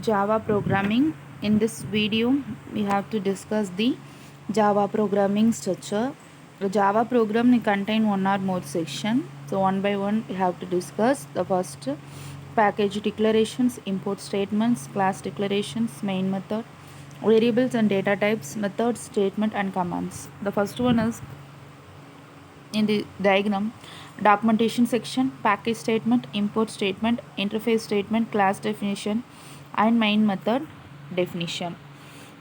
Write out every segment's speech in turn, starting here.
Java programming. In this video, we have to discuss the Java programming structure. The Java program may contain one or more section. So one by one, we have to discuss the first package declarations, import statements, class declarations, main method, variables and data types, methods, statement and commands. The first one is in the diagram: documentation section, package statement, import statement, interface statement, class definition and main method definition.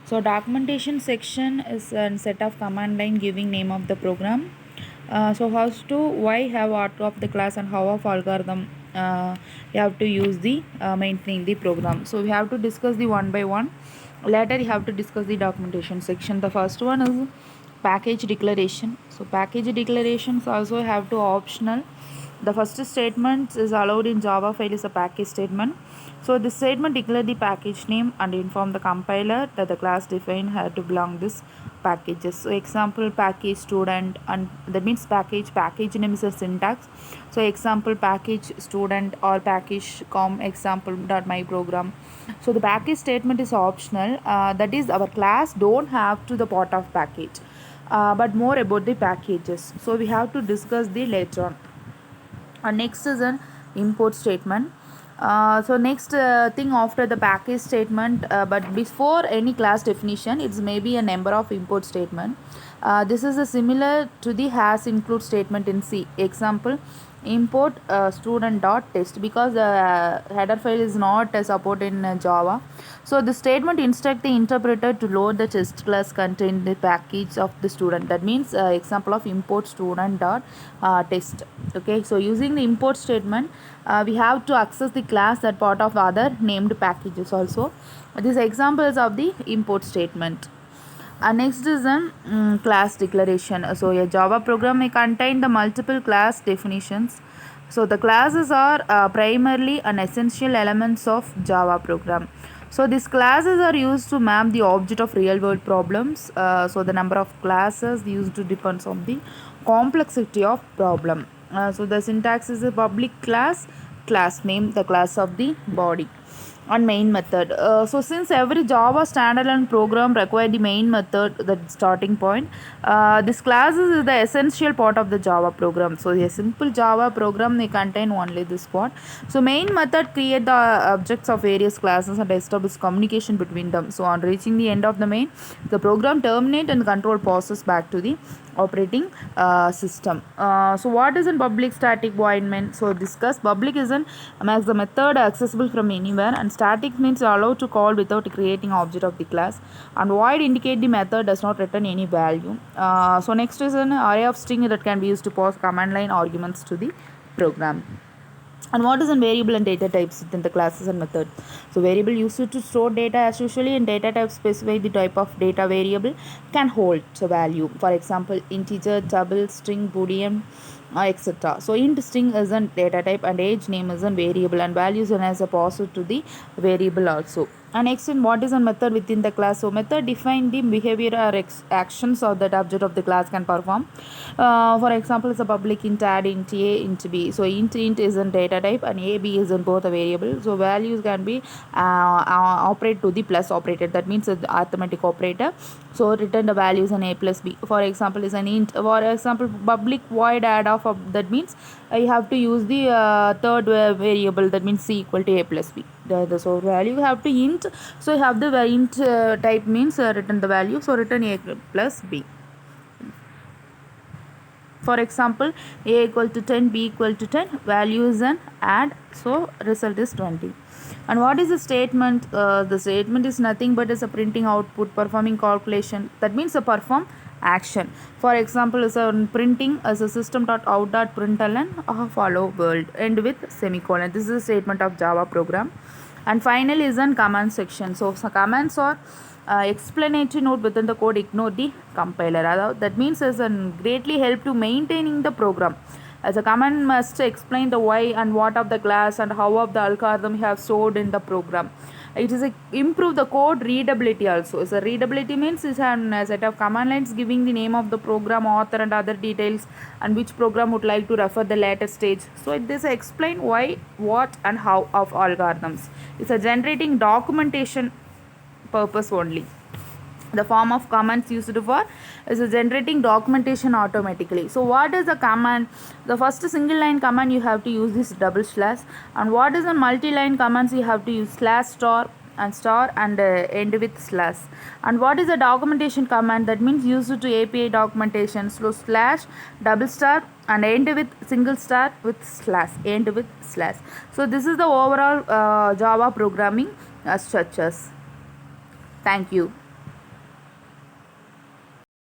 So documentation section is a set of command line giving name of the program. So how to why have auto of the class and how of algorithm you have to use the maintaining the program. So we have to discuss the one by one. Later you have to discuss the documentation section. The first one is package declaration. So package declarations also have to optional. The first statement is allowed in Java file is a package statement. So this statement declare the package name and inform the compiler that the class defined had to belong this packages. So example package student, and that means package name is a syntax. So example package student or package com example dot my program. So the package statement is optional. That is our class don't have to the part of package. But more about the packages. So we have to discuss the later on. Next is an import statement. So next thing after the package statement, but before any class definition, it's maybe a number of import statement. This is a similar to the has include statement in C. Example, import student dot test, because the header file is not support in Java. So the statement instruct the interpreter to load the test class contain the package of the student. That means example of import student dot test. Okay, so using the import statement, we have to access the class that part of other named packages also. These examples of the import statement. Next is an class declaration. So a Java program may contain the multiple class definitions. So the classes are primarily an essential elements of Java program. So these classes are used to map the object of real world problems. So the number of classes used depends on the complexity of problem. So the syntax is a public class, class name, the class of the body, and main method. So since every Java standalone program require the main method, the starting point, this class is the essential part of the Java program. So a simple Java program may contain only this part. So main method create the objects of various classes and establish communication between them. So on reaching the end of the main, the program terminate and control passes back to the operating system. So what is in public static void main? So discuss public is an makes the method accessible from anywhere, and static means allowed to call without creating object of the class, and void indicate the method does not return any value. So next is an array of string that can be used to pass command line arguments to the program. And what is a variable and data types within the classes and methods? So variable used to store data as usually, and data type specify the type of data variable can hold a value. For example, integer, double, string, boolean, etc. So int string is a data type and age name is a variable, and values and as a positive to the variable also. And next, in what is a method within the class? So method define the behavior or actions of that object of the class can perform. For example, it's a public int add, int a, int b. So int is a data type and a b is in both a variable. So values can be operate to the plus operator. That means it's the arithmetic operator. So return the values in a plus b. For example, is an int. For example, public void add of that means I have to use the third variable, that means c equal to a plus b. So value you have to int. So you have the int type means return the value. So return a plus b. For example, a equal to 10, b equal to 10, value is an add, so result is 20. And what is the statement? The statement is nothing but is a printing output performing calculation. That means a perform action. For example, is a printing as a system.out.println follow world end with semicolon. This is a statement of Java program. And finally is an command section. So commands are explanatory note within the code, ignore the compiler. That means as a greatly help to maintaining the program. As a command must explain the why and what of the class and how of the algorithm you have stored in the program. It is a improve the code readability also. So readability means is a set of command lines giving the name of the program, author and other details, and which program would like to refer the later stage. So this explain why, what and how of algorithms. It's a generating documentation purpose only. The form of commands used for is generating documentation automatically. So what is the command? The first single line command you have to use this double slash, and what is a multi-line commands you have to use slash star and end with slash. And what is a documentation command? That means used to API documentation. So slash double star and end with single star with slash, end with slash. So this is the overall Java programming structures. Thank you.